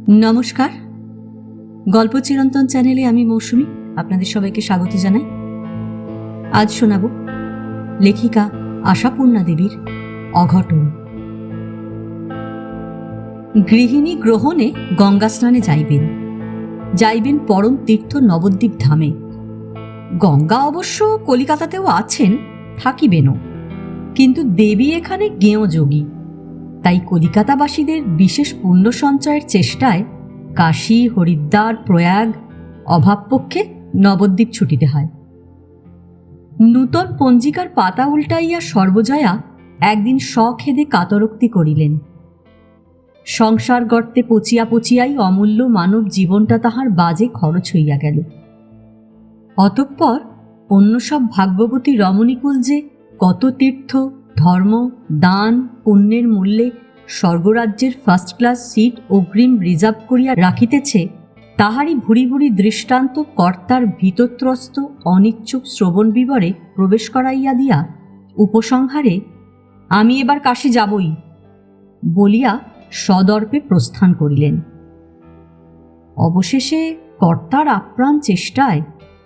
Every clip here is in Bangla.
নমস্কার, গল্প চিরন্তন চ্যানেলে আমি মৌসুমী আপনাদের সবাইকে স্বাগত জানাই। আজ শোনাব লেখিকা আশাপূর্ণা দেবীর অঘটন। গৃহিণী গ্রহণে গঙ্গা স্নানে যাইবেন পরম তীর্থ নবদ্বীপ ধামে। গঙ্গা অবশ্য কলিকাতাতেও আছেন, থাকিবেনও, কিন্তু দেবী এখানে জ্ঞেয় যোগী। তাই কলিকাতাবাসীদের বিশেষ পুণ্য সঞ্চয়ের চেষ্টায় কাশী, হরিদ্বার, প্রয়াগ অভাবপক্ষে নবদ্বীপ ছুটিতে হয়। নূতন পঞ্জিকার পাতা উল্টাইয়া সর্বজয়া একদিন সখেদে কাতরোক্তি করিলেন। সংসার গর্তে পচিয়া পচিয়াই অমূল্য মানব জীবনটা তাহার বাজে খরচ হইয়া গেল। অতঃপর অন্য সব ভাগ্যবতী রমণীকুল যে কত তীর্থ, ধর্ম, দান, পুণ্যের মূল্যে স্বর্গরাজ্যের ফার্স্ট ক্লাস সিট অগ্রিম রিজার্ভ করিয়া রাখিতেছে, তাহারই ভুরি ভুরি দৃষ্টান্ত কর্তার ভীতত্রস্ত অনিচ্ছুক শ্রবণ বিবরে প্রবেশ করাইয়া দিয়া উপসংহারে আমি এবার কাশী যাবই বলিয়া সদর্পে প্রস্থান করিলেন। অবশেষে কর্তার আপ্রাণ চেষ্টায়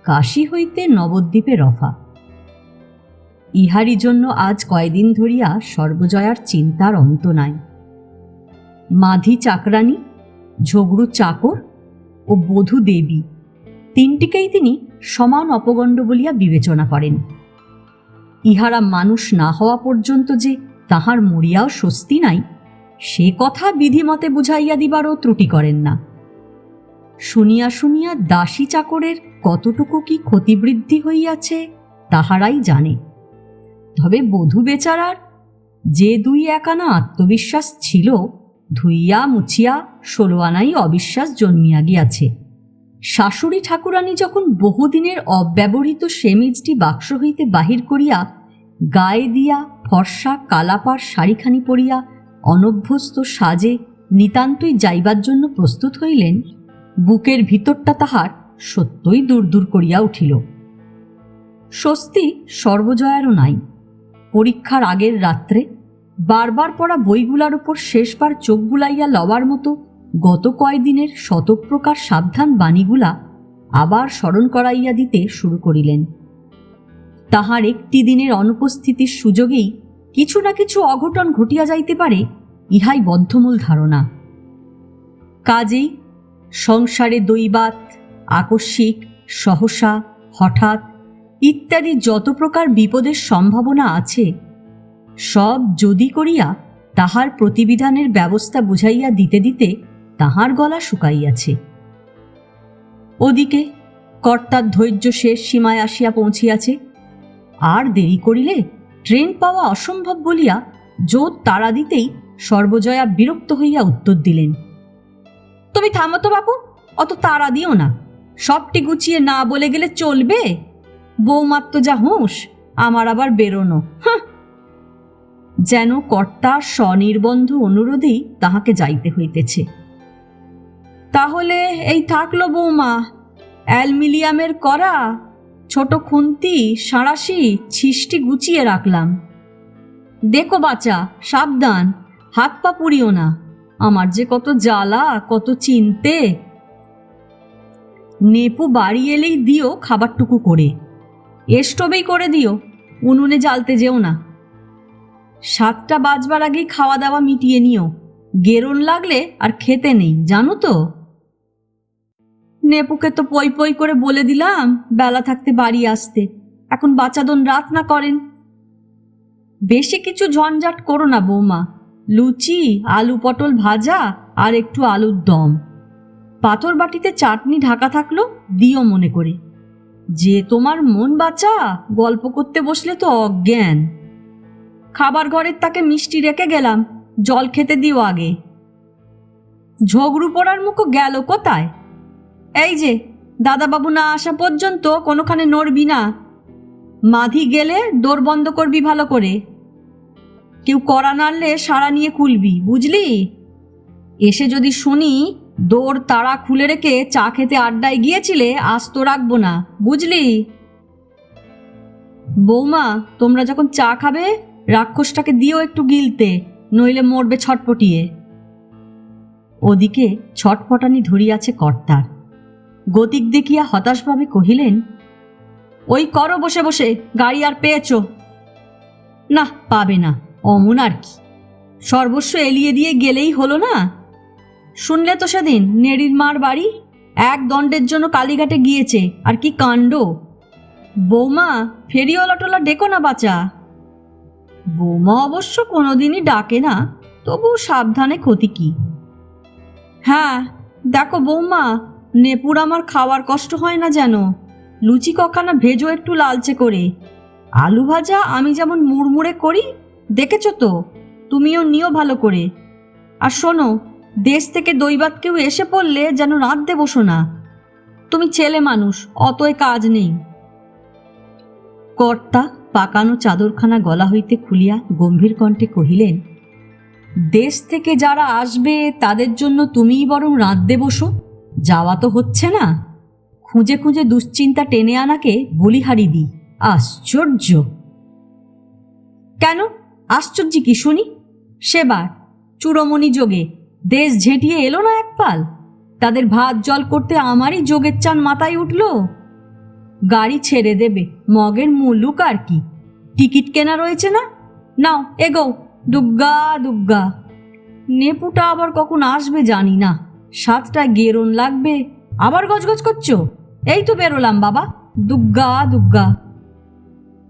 কাশী হইতে নবদ্বীপে রফা। ইহারই জন্য আজ কয়দিন ধরিয়া সর্বজয়ার চিন্তার অন্ত নাই। মাধি চাকরানী, ঝগড়ু চাকর ও বধূ দেবী তিনটিকেই তিনি সমান অপগণ্ড বলিয়া বিবেচনা করেন। ইহারা মানুষ না হওয়া পর্যন্ত যে তাহার মরিয়াও স্বস্তি নাই, সে কথা বিধিমতে বুঝাইয়া দিবারও ত্রুটি করেন না। শুনিয়া শুনিয়া দাসী চাকরের কতটুকু কি ক্ষতিবৃদ্ধি হইয়াছে তাহারাই জানে। তবে বধূ বেচারার যে দুই একানা আত্মবিশ্বাস ছিল, ধুইয়া মুছিয়া 16 আনাই অবিশ্বাস জন্মিয়া গিয়াছে। শাশুড়ি ঠাকুরানী যখন বহুদিনের অব্যবহৃত সেমিজটি বাক্স হইতে বাহির করিয়া গায়ে দিয়া ফর্সা কালাপার শাড়িখানি পরিয়া অনভ্যস্ত সাজে নিতান্তই যাইবার জন্য প্রস্তুত হইলেন, বুকের ভিতরটা তাহার সত্যই দূর দূর করিয়া উঠিল। স্বস্তি সর্বজয়ারও নাই। পরীক্ষার আগের রাত্রে বারবার পড়া বইগুলার উপর শেষবার চোখ বুলাইয়া লওয়ার মতো গত কয়দিনের শতপ্রকার সাবধান বাণীগুলা আবার স্মরণ করাইয়া দিতে শুরু করিলেন। তাহার একটি দিনের অনুপস্থিতির সুযোগেই কিছু না কিছু অঘটন ঘটিয়া যাইতে পারে, ইহাই বদ্ধমূল ধারণা। কাজেই সংসারে দৈবাত, আকস্মিক, সহসা, হঠাৎ ইত্যাদি যত প্রকার বিপদের সম্ভাবনা আছে, সব যদি করিয়া তাহার প্রতিবিধানের ব্যবস্থা বুঝাইয়া দিতে দিতে তাহার গলা শুকাইয়াছে। ওদিকে কর্তার ধৈর্য শেষ সীমায় আসিয়া পৌঁছিয়াছে। আর দেরি করিলে ট্রেন পাওয়া অসম্ভব বলিয়া জোর তাড়া দিতেই সর্বজয়া বিরক্ত হইয়া উত্তর দিলেন, তুমি থামো তো বাপু, অত তাড়া দিও না। সবটি গুছিয়ে না বলে গেলে চলবে? বৌমার তো যা হুঁশ, আমার আবার বেরোনো। যেন কর্তার স্বনির্বন্ধ অনুরোধেই তাহাকে যাইতে হইতেছে। তাহলে এই থাকলো বৌমা, অ্যালমিলিয়ামের করা ছোট খুন্তি, সাঁড়াশি, ছিষ্টি গুছিয়ে রাখলাম। দেখো বাচ্চা, সাবধান, হাত পা পুড়িও না। আমার যে কত জ্বালা, কত চিনতে। নেপু বাড়ি এলেই দিও খাবারটুকু করে, স্টোভেই করে দিও, উনুনে জ্বালতে যেও না। 7টা বাজবার আগেই খাওয়া দাওয়া মিটিয়ে নিও, গেরন লাগলে আর খেতে নেই, জানো তো। নেপুকে তো পই পই করে বলে দিলাম বেলা থাকতে বাড়ি আসতে, এখন বাচ্চাদন রাত না করেন। বেশি কিছু ঝঞ্ঝাট করো না বৌমা, লুচি, আলু পটল ভাজা আর একটু আলুর দম, পাথর বাটিতে চাটনি ঢাকা থাকলো, দিও মনে করে। যে তোমার মন বাঁচা, গল্প করতে বসলে তো অজ্ঞান। খাবার ঘরের তাকে মিষ্টি রেখে গেলাম, জল খেতে দিও আগে। ঝগড়ু পড়ার মুখো গেল কোথায়? এই যে দাদাবাবু না আসা পর্যন্ত কোনোখানে নড়বি না। মাধি গেলে দোর বন্ধ করবি ভালো করে। কেউ কড়া নাড়লে সারা নিয়ে খুলবি, বুঝলি? এসে যদি শুনি দোর তাড়া খুলে রেখে চা খেতে আড্ডায় গিয়েছিলে, আস্ত রাখবো না, বুঝলি? বৌমা, তোমরা যখন চা খাবে রাক্ষসটাকে দিও একটু গিলতে, নইলে মরবে ছটপটিয়ে। ওদিকে ছটফটানি ধরিয়াছে কর্তার। গতিক দেখিয়া হতাশভাবে কহিলেন, ওই করো বসে বসে, গাড়ি আর পেয়েছ? না, পাবে না, অমন আর কি, সর্বস্ব এলিয়ে দিয়ে গেলেই হলো না। শুনলে তো সেদিন নেড়ির মার বাড়ি এক দণ্ডের জন্য কালীঘাটে গিয়েছে, আর কি কাণ্ড। বৌমা, ফেরিওয়ালাটোলা ডেকো না বাঁচা। বৌমা অবশ্য কোনোদিনই ডাকে না, তবু সাবধানে ক্ষতি কি। হ্যাঁ দেখো বৌমা, নেপুর আমার খাওয়ার কষ্ট হয় না যেন। লুচি কখানা ভেজো একটু লালচে করে। আলু ভাজা আমি যেমন মুড়মুড়ে করি, দেখেছ তো, তুমিও নিও ভালো করে। আর শোনো, দেশ থেকে দৈবাত কেউ এসে পড়লে যেন রাঁধতে বসো না। তুমি ছেলে মানুষ, অতই কাজ নেই। কর্তা পাকানো চাদরখানা গলা হইতে খুলিয়া গম্ভীর কণ্ঠে কহিলেন, দেশ থেকে যারা আসবে তাদের জন্য তুমিই বরং রাঁধতে বসো। যাওয়া তো হচ্ছে না, খুঁজে খুঁজে দুশ্চিন্তা টেনে আনাকে বলিহারি দিই। আশ্চর্য! কেন আশ্চর্য কি শুনি? সেবার চূড়মণি যোগে দেশ ঝেঁটিয়ে এলো না এক পাল, তাদের ভাত জল করতে আমারই যোগের চান মাথায় উঠল। গাড়ি ছেড়ে দেবে, মগের মুলুক আর কি, টিকিট কেনা রয়েছে না, নাও এগো, দুগ্গা দুগ্গা। নেপুটা আবার কখন আসবে জানি না, 7টা গেরন লাগবে, আবার গজগজ করছো? এই তো বেরোলাম বাবা, দুগ্গা দুগ্গা।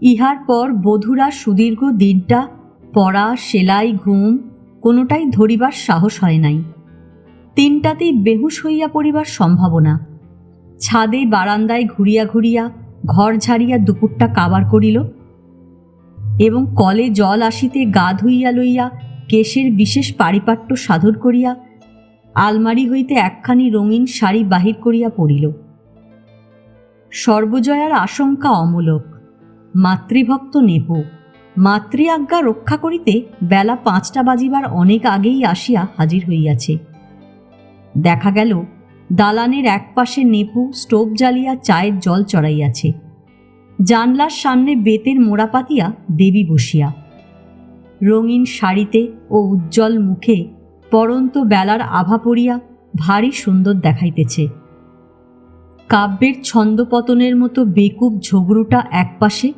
ইহার পর বধূরা সুদীর্ঘ দিনটা পড়া, সেলাই, ঘুম কোনোটাই ধরিবার সাহস হয় নাই। 3টাতেই বেহুশ হইয়া পড়িবার সম্ভাবনা। ছাদে বারান্দায় ঘুরিয়া ঘুরিয়া ঘর ঝাড়িয়া দুপুরটা কাবার করিল এবং কলে জল আসিতে গা ধুইয়া লইয়া কেশের বিশেষ পারিপাট্য সাধন করিয়া আলমারি হইতে একখানি রঙিন শাড়ি বাহির করিয়া পড়িল। সর্বজয়ার আশঙ্কা অমূলক। মাতৃভক্ত নেপু মাতৃ আজ্ঞা রক্ষা করিতে বেলা 5টা বাজিবার অনেক আগেই আসিয়া হাজির হইয়াছে। দেখা গেল দালানের একপাশে নেপু স্টোভ জ্বালিয়া চায়ের জল চড়াইয়াছে। জানলার সামনে বেতের মোড়া পাতিয়া দেবী বসিয়া। রঙিন শাড়িতে ও উজ্জ্বল মুখে পরন্ত বেলার আভা পড়িয়া ভারী সুন্দর দেখাইতেছে। কাব্যের ছন্দপতনের মতো বেকুব ঝগড়ুটা একপাশে,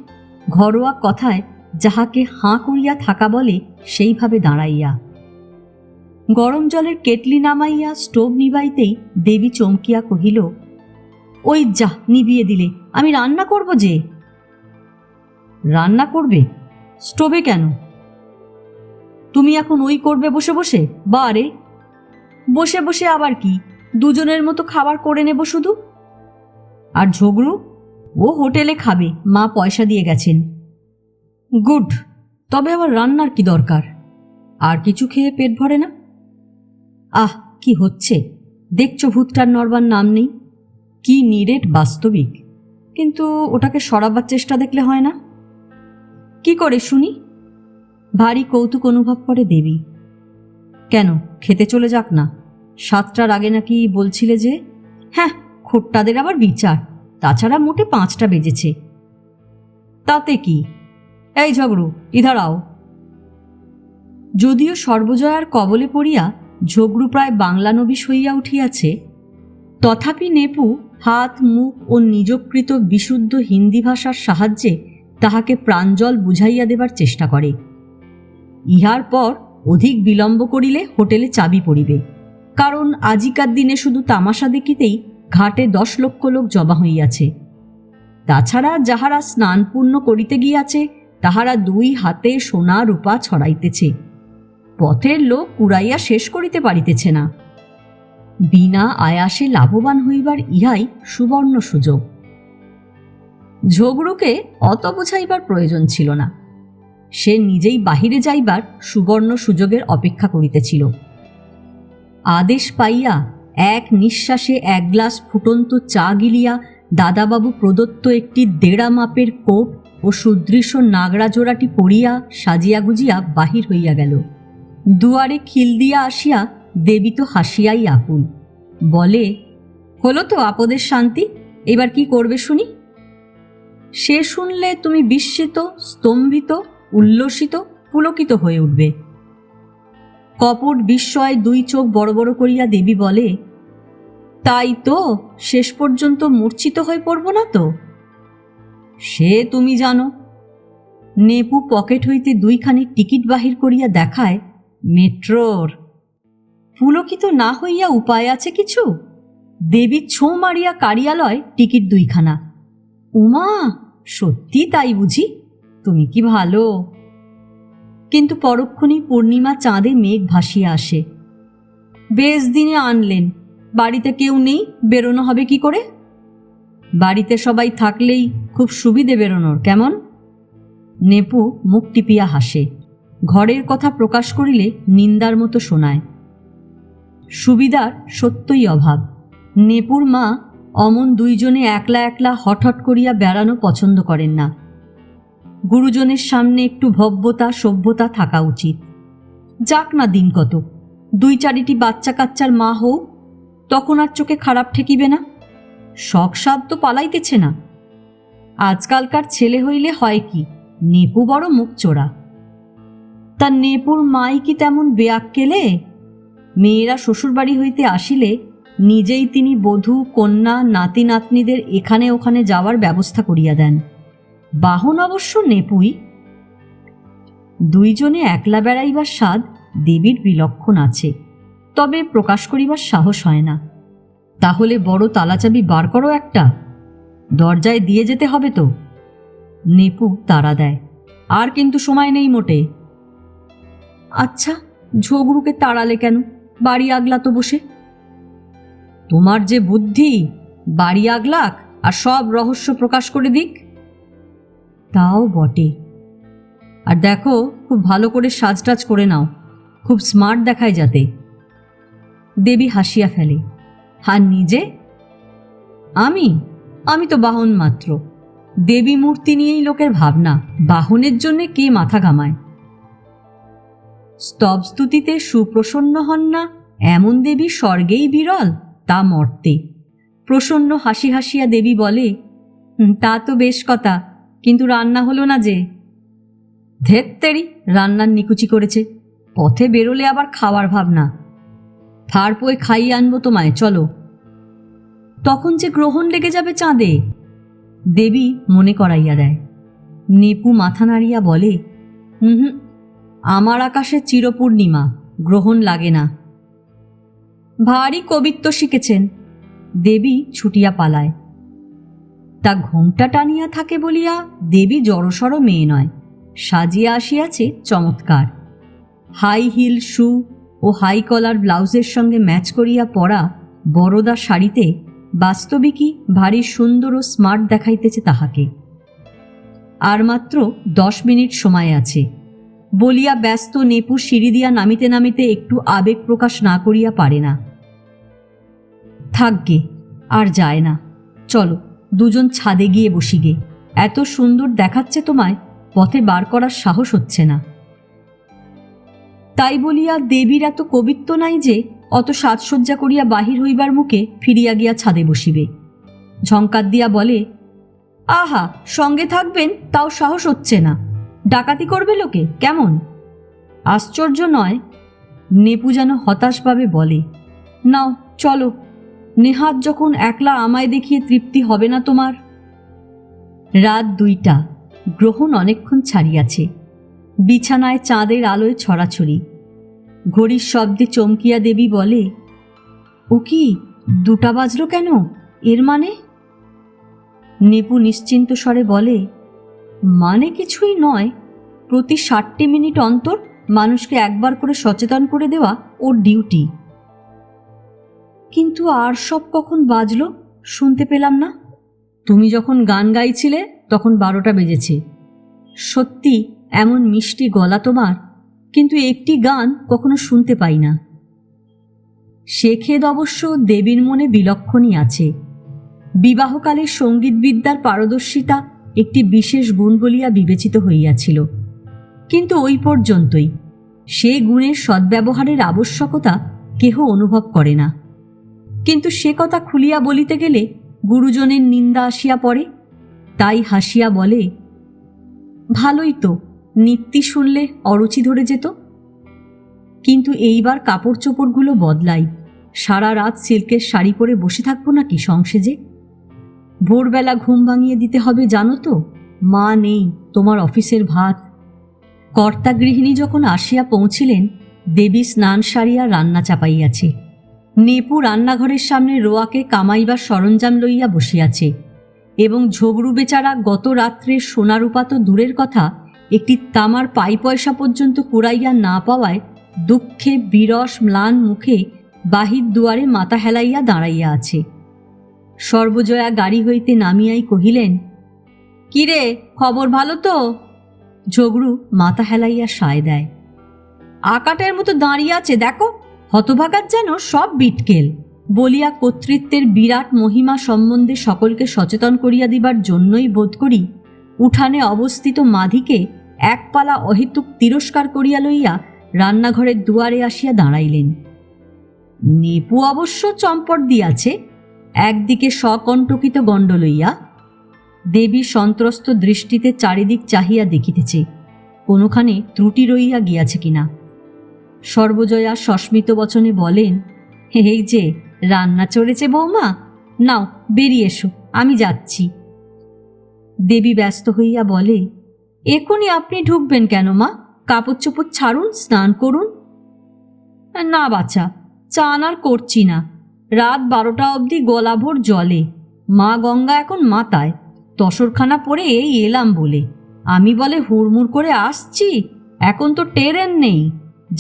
ঘরোয়া কথায় যাহাকে হাঁ করিয়া থাকা বলে সেইভাবে দাঁড়াইয়া। গরম জলের কেটলি নামাইয়া স্টোভ নিবাইতেই দেবী চমকিয়া কহিল, ওই যা নিভিয়ে দিলে, আমি রান্না করব যে। রান্না করবে? স্টোভে কেন? তুমি এখন ওই করবে বসে বসে? বারে, বসে বসে আবার কি, দুজনের মতো খাবার করে নেব শুধু। আর ঝগড়ু? ও হোটেলে খাবে, মা পয়সা দিয়ে গেছেন। গুড, তবে আবার রান্নার কি দরকার? আর কিছু খেয়ে পেট ভরে না? আহ, কি হচ্ছে দেখছো, ভূতটার নড়বার নাম নেই। কি নিরেট বাস্তবিক, কিন্তু ওটাকে সরাবার চেষ্টা দেখলে হয় না? কি করে শুনি? ভারী কৌতুক অনুভব করে দেবী। কেন, খেতে চলে যাক না, 7টার আগে নাকি বলছিলে যে? হ্যাঁ, খোট্টাদের আবার বিচার, তাছাড়া মোটে 5টা বেজেছে। তাতে কি? এই ঝগড়ু, ইধার আও। যদিও সর্বজয়ার কবলে পড়িয়া ঝগড়ু প্রায় বাংলানবিশ হইয়া উঠিয়াছে, তথাপি নেপু হাত, মুখ ও নিজকৃত বিশুদ্ধ হিন্দি ভাষার সাহায্যে তাহাকে প্রাঞ্জল বুঝাইয়া দেবার চেষ্টা করে। ইহার পর অধিক বিলম্ব করিলে হোটেলে চাবি পড়িবে, কারণ আজিকার দিনে শুধু তামাশা দেখিতেই ঘাটে 10 লক্ষ লোক জমা হইয়াছে। তাছাড়া যাহারা স্নানপূর্ণ করিতে গিয়াছে তাহারা 2 হাতে সোনা রূপা ছড়াইতেছে, পথের লোক কুড়াইয়া শেষ করিতে পারিতেছে না। বিনা আয়াসে লাভবান হইবার ইহাই সুবর্ণ সুযোগ। ঝগড়ুকে অত বোঝাইবার প্রয়োজন ছিল না, সে নিজেই বাহিরে যাইবার সুবর্ণ সুযোগের অপেক্ষা করিতেছিল। আদেশ পাইয়া এক নিঃশ্বাসে 1 গ্লাস ফুটন্ত চা গিলিয়া দাদাবাবু প্রদত্ত একটি 1.5 মাপের কোট ও সুদৃশ্য নাগরা জোড়াটি পরিয়া সাজিয়া গুজিয়া বাহির হইয়া গেল। দুয়ারে খিল দিয়া আসিয়া দেবী তো হাসিয়াই আকুল, বলে, হলো তো আপদের শান্তি, এবার কি করবে শুনি? সে শুনলে তুমি বিস্মিত, স্তম্ভিত, উল্লসিত, পুলকিত হয়ে উঠবে। কপট বিস্ময় দুই চোখ বড় বড় করিয়া দেবী বলে, তাই তো, শেষ পর্যন্ত মূর্ছিত হয়ে পড়ব না তো? সে তুমি জানো। নেপু পকেট হইতে দুইখানি টিকিট বাহির করিয়া দেখায়, মেট্রোর। পুলকিত না হইয়া উপায় আছে কিছু? দেবী ছোঁ মারিয়া কারিয়ালয় টিকিট দুইখানা। উমা, সত্যি তাই বুঝি? তুমি কি ভালো। কিন্তু পরক্ষণেই পূর্ণিমা চাঁদে মেঘ ভাসিয়া আসে। বেশ দিনে আনলেন, বাড়িতে কেউ নেই, বেরোনো হবে কি করে? বাড়িতে সবাই থাকলেই খুব সুবিধে বেরোনোর, কেমন? নেপু মুখ টিপিয়া হাসে। ঘরের কথা প্রকাশ করিলে নিন্দার মতো শোনায়। সুবিধার সত্যই অভাব। নেপুর মা অমন দুইজনে একলা একলা হঠাৎ করিয়া বেড়ানো পছন্দ করেন না। গুরুজনের সামনে একটু ভব্যতা সভ্যতা থাকা উচিত। যাক না দিন কত, দুই চারিটি বাচ্চা কাচ্চার মা হোক, তখন আর চোখে খারাপ ঠেকিবে না। শখ সাদ তো পালাইতেছে না। আজকালকার ছেলে হইলে হয় কি, নেপু বড় মুখ চোরা। তার নেপুর মাই কি তেমন বেয়াক্কেলে? মেয়েরা শ্বশুরবাড়ি হইতে আসিলে নিজেই তিনি বধূ কন্যা নাতি নাতনিদের এখানে ওখানে যাওয়ার ব্যবস্থা করিয়া দেন। বাহন অবশ্য নেপুই। দুইজনে একলা বেড়াইবার স্বাদ দেবীর বিলক্ষণ আছে, তবে প্রকাশ করিবার সাহস হয় না। তাহলে বড় তালাচাবি বার করো একটা, দরজায় দিয়ে যেতে হবে তো। নেপু তাড়া দেয়, আর কিন্তু সময় নেই মোটে। আচ্ছা, ঝগড়ুকে তাড়ালে কেন? বাড়ি আগলা তো বসে। তোমার যে বুদ্ধি, বাড়ি আগলাক আর সব রহস্য প্রকাশ করে দিক। তাও বটে। আর দেখো, খুব ভালো করে সাজটাজ করে নাও, খুব স্মার্ট দেখায় যাতে। দেবী হাসিয়া ফেলে। আর নিজে? আমি তো বাহন মাত্র। দেবী মূর্তি নিয়েই লোকের ভাবনা, বাহনের জন্যে কে মাথা ঘামায়। স্তবস্তুতিতে সুপ্রসন্ন হন না এমন দেবী স্বর্গেই বিরল, তা মর্তে। প্রসন্ন হাসি হাসিয়া দেবী বলে, তা তো বেশ কথা, কিন্তু রান্না হলো না যে। ধেত্তেরি, রান্নার নিকুচি করেছে, পথে বেরোলে আবার খাওয়ার ভাবনা। ফাড় পোয়ে খাইয়ে আনবো তোমায়, চলো। তখন যে গ্রহণ লেগে যাবে চাঁদে, দেবী মনে করাইয়া দেয়। নেপু মাথা নাড়িয়া বলে, হুম, আমার আকাশে চিরপূর্ণিমা, গ্রহণ লাগে না। ভারী কবিত্ব শিখেছেন। দেবী ছুটিয়া পালায়। তা ঘোমটা টানিয়া থাকে বলিয়া দেবী জড়সড় মেয়ে নয়, সাজিয়া আসিয়াছে চমৎকার। হাই হিল শু ও হাই কলার ব্লাউজের সঙ্গে ম্যাচ করিয়া পরা বরদা শাড়িতে বাস্তবিকই ভারী সুন্দর ও স্মার্ট দেখাইতেছে তাহাকে। আর মাত্র 10 মিনিট সময় আছে বলিয়া ব্যস্ত নেপু সিঁড়ি দিয়া নামিতে নামিতে একটু আবেগ প্রকাশ না করিয়া পারে না। থাকগে, আর যায় না, চলো দুজন ছাদে গিয়ে বসিগে। এত সুন্দর দেখাচ্ছে তোমায়, পথে বার করার সাহস হচ্ছে না। তাই বলিয়া দেবীর এত কবিত্ব নাই যে অত সাজসজ্জা করিয়া বাহির হইবার মুখে ফিরিয়া গিয়া ছাদে বসিবে। ঝঙ্কার দিয়া বলে, আহা, সঙ্গে থাকবেন তাও সাহস হচ্ছে না, ডাকাতি করবে লোকে কেমন? আশ্চর্য নয়। নেপু যেন হতাশভাবে বলে, নাও চলো, নেহাত যখন একলা আমায় দেখিয়ে তৃপ্তি হবে না তোমার। রাত 2টা, গ্রহণ অনেকক্ষণ ছাড়িয়াছে। বিছানায় চাঁদের আলোয় ছড়াছড়ি। ঘড়ির শব্দে চমকিয়া দেবী বলে, ও কি, 2টা বাজলো কেন? এর মানে? নেপু নিশ্চিন্ত স্বরে বলে, মানে কিছুই নয়, প্রতি 60 মিনিট অন্তর মানুষকে একবার করে সচেতন করে দেওয়া ওর ডিউটি। কিন্তু আর সব কখন বাজলো শুনতে পেলাম না। তুমি যখন গান গাইছিলে তখন 12টা বেজেছে। সত্যি এমন মিষ্টি গলা তোমার, কিন্তু একটি গান কখনো শুনতে পাই না। সে খেদ অবশ্য দেবীর মনে বিলক্ষণই আছে। বিবাহকালে সঙ্গীতবিদ্যার পারদর্শিতা একটি বিশেষ গুণ বলিয়া বিবেচিত হইয়াছিল, কিন্তু ওই পর্যন্তই। সে গুণের সদ্ব্যবহারের আবশ্যকতা কেহ অনুভব করে না। কিন্তু সে কথা খুলিয়া বলিতে গেলে গুরুজনের নিন্দা আসিয়া পড়ে। তাই হাসিয়া বলে, ভালোই তো, নিত্যি শুনলে অরুচি ধরে যেত। কিন্তু এইবার কাপড় চোপড়গুলো বদলাই। সারা রাত সিল্কের শাড়ি পরে বসে থাকবো নাকি সংসেজে? ভোরবেলা ঘুম ভাঙিয়ে দিতে হবে জানো তো, মা নেই, তোমার অফিসের ভাত। কর্তা গৃহিণী যখন আসিয়া পৌঁছিলেন, দেবী স্নান সারিয়া রান্না চাপাইয়াছে। নেপু রান্নাঘরের সামনে রোয়াকে কামাইবার সরঞ্জাম লইয়া বসিয়াছে, এবং ঝগড়ু বেচারা গত রাত্রে সোনারূপা তো দূরের কথা, একটি তামার পাই পয়সা পর্যন্ত কুড়াইয়া না পাওয়ায় দুঃখে বিরস ম্লান মুখে বাহির দুয়ারে মাথা হেলাইয়া দাঁড়াইয়া আছে। সর্বজয়া গাড়ি হইতে নামিয়াই কহিলেন, কিরে, খবর ভালো তো? ঝগড়ু মাথা হেলাইয়া সায় দেয়। আকাটের মতো দাঁড়িয়ে আছে দেখো, হতভাগার যেন সব বিটকেল বলিয়া কর্তৃত্বের বিরাট মহিমা সম্বন্ধে সকলকে সচেতন করিয়া দিবার জন্যই বোধ করি উঠানে অবস্থিত মাধিকে একপালা অহেতুক তিরস্কার করিয়া লইয়া রান্নাঘরের দুয়ারে আসিয়া দাঁড়াইলেন। নেপু অবশ্য চম্পট দিয়াছে, একদিকে সকণ্টকিত গণ্ড লইয়া। দেবী সন্ত্রস্ত দৃষ্টিতে চারিদিক চাহিয়া দেখিতেছে কোনোখানে ত্রুটি রইয়া গিয়াছে কিনা। সর্বজয়া সস্মিত বচনে বলেন, এই যে রান্না চড়েছে বৌমা, নাও বেরিয়ে এসো, আমি যাচ্ছি। দেবী ব্যস্ত হইয়া বলে, এখনই আপনি ঢুকবেন কেন মা? কাপড় চোপড় ছাড়ুন, স্নান করুন। না বাছা, চান আর করছি না, রাত 12টা অবধি গলাভর জলে। মা গঙ্গা এখন মাতায়, তসরখানা পরে এই এলাম বলে। আমি বলে হুড়মুড় করে আসছি, এখন তো ট্রেন নেই।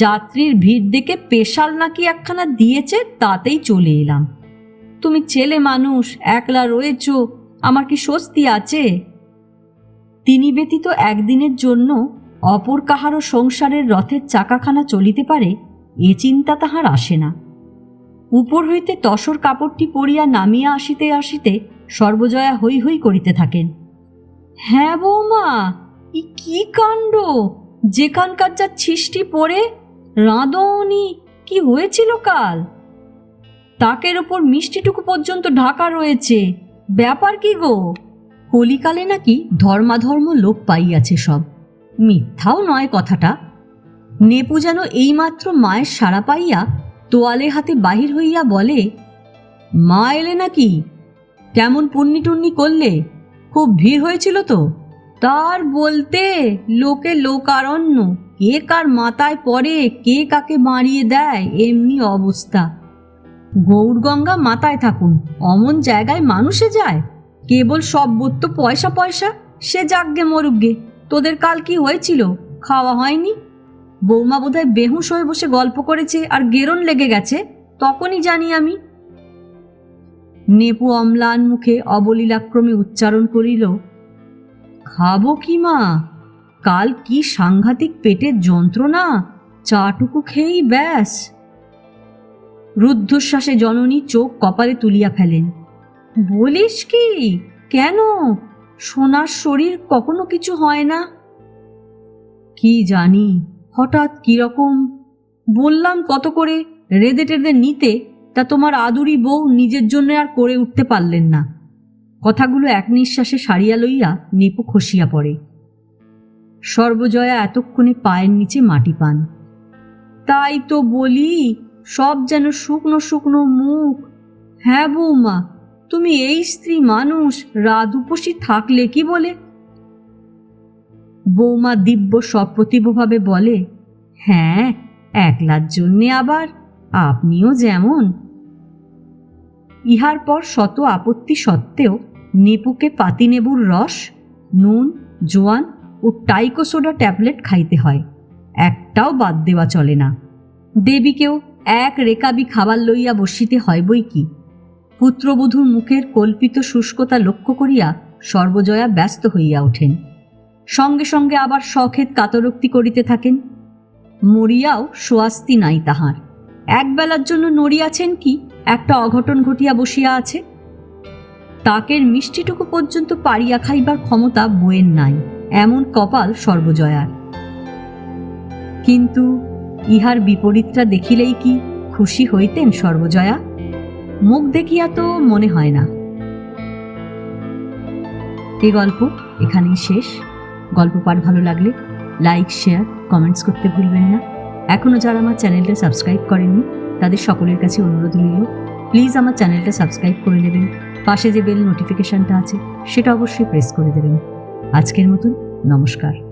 যাত্রীর ভিড় দেখে পেশাল নাকি একখানা দিয়েছে, তাতেই চলে এলাম। তুমি ছেলে মানুষ, একলা রয়েছ, আমার কি স্বস্তি আছে? তিনি ব্যতীত একদিনের জন্য অপর কাহারও সংসারের রথের চাকাখানা চলিতে পারে, এ চিন্তা তাহার আসে না। উপর হইতে তসর কাপড়টি পরিয়া নামিয়া আসিতে আসিতে সর্বজয়া হৈ হৈ করিতে থাকেন। হ্যাঁ বৌমা, কি কাণ্ড! যেখানকার যা ছিষ্টি পড়ে, রাঁধুনি কি হয়েছিল কাল? তাকের ওপর মিষ্টিটুকু পর্যন্ত ঢাকা রয়েছে, ব্যাপার কি গো? কলিকালে নাকি ধর্মাধর্ম লোপ পাইয়াছে সব, মিথ্যাও নয় কথাটা। নেপু যেন এইমাত্র মায়ের সাড়া পাইয়া তোয়ালে হাতে বাহির হইয়া বলে, মা এলে নাকি? কেমন পুণ্যি টুন্নি করলে? খুব ভিড় হয়েছিল তো? তার বলতে লোকে লোকারণ্য, কে কার মাথায় পড়ে, কে কাকে মারিয়ে দেয়, এমনি অবস্থা। গৌরগঙ্গা মাথায় থাকুন, অমন জায়গায় মানুষে যায়? কেবল সব বোধ তো পয়সা পয়সা, সে যাগ্গে মরুগ্গে। তোদের কাল কি হয়েছিল? খাওয়া হয়নি? বৌমা বোধহয় বেহুশ হয়ে বসে গল্প করেছে আর গেরন লেগে গেছে, তখনই জানি আমি। নেপু অম্লান মুখে অবলীলাক্রমে উচ্চারণ করিল, খাবো কি মা? কাল কি সাংঘাতিক পেটের যন্ত্রণা, চাটুকু খেয়েই ব্যাস। রুদ্ধশ্বাসে জননী চোখ কপালে তুলিয়া ফেলেন। বলিস কি? কেন? সোনার শরীর কখনো কিছু হয় না? কি জানি, হঠাৎ কিরকম। বললাম কত করে রেদে টেদে নিতে, তা তোমার আদুরি বউ নিজের জন্য আর করে উঠতে পারলেন না। কথাগুলো এক নিঃশ্বাসে সারিয়া লইয়া নেপু খসিয়া পড়ে। সর্বজয়া এতক্ষণে পায়ের নিচে মাটি পান। তাই তো বলি, সব যেন শুকনো শুকনো মুখ। হ্যাঁ বৌমা, তুমি এই স্ত্রী মানুষ, রাত উপসী থাকলে কি বলে? বৌমা দিব্য সপ্রতিভভাবে বলে, হ্যাঁ, একলার জন্যে আবার আপনিও যেমন। ইহার পর শত আপত্তি সত্ত্বেও নেপুকে পাতিনেবুর রস, নুন, জোয়ান ও টাইকোসোডা ট্যাবলেট খাইতে হয়, একটাও বাদ দেওয়া চলে না। দেবীকেও এক রেকাবি খাবার লইয়া বসিতে হয় বই কি। পুত্রবধূর মুখের কল্পিত শুষ্কতা লক্ষ্য করিয়া সর্বজয়া ব্যস্ত হইয়া ওঠেন। সঙ্গে সঙ্গে আবার সখেত কাতরোক্তি করিতে থাকেন। মরিয়াও সোয়াস্তি নাই তাহার। একবেলার জন্য নড়িয়াছেন কি একটা অঘটন ঘটিয়া বসিয়া আছে। তাকের মিষ্টিটুকু পর্যন্ত পারিয়া খাইবার ক্ষমতা বইয়ের নাই, এমন কপাল সর্বজয়ার। কিন্তু ইহার বিপরীতটা দেখিলেই কি খুশি হইতেন সর্বজয়া? মুখ দেখিয়া তো মনে হয় না। এই গল্প এখানেই শেষ। গল্প পাঠ ভালো লাগলে লাইক, শেয়ার, কমেন্টস করতে ভুলবেন না। এখনও যারা আমার চ্যানেলটা সাবস্ক্রাইব করেননি তাদের সকলের কাছে অনুরোধ রইল, প্লিজ আমার চ্যানেলটা সাবস্ক্রাইব করে নেবেন। পাশে যে বেল নোটিফিকেশনটা আছে সেটা অবশ্যই প্রেস করে দেবেন। আজকের মতন নমস্কার।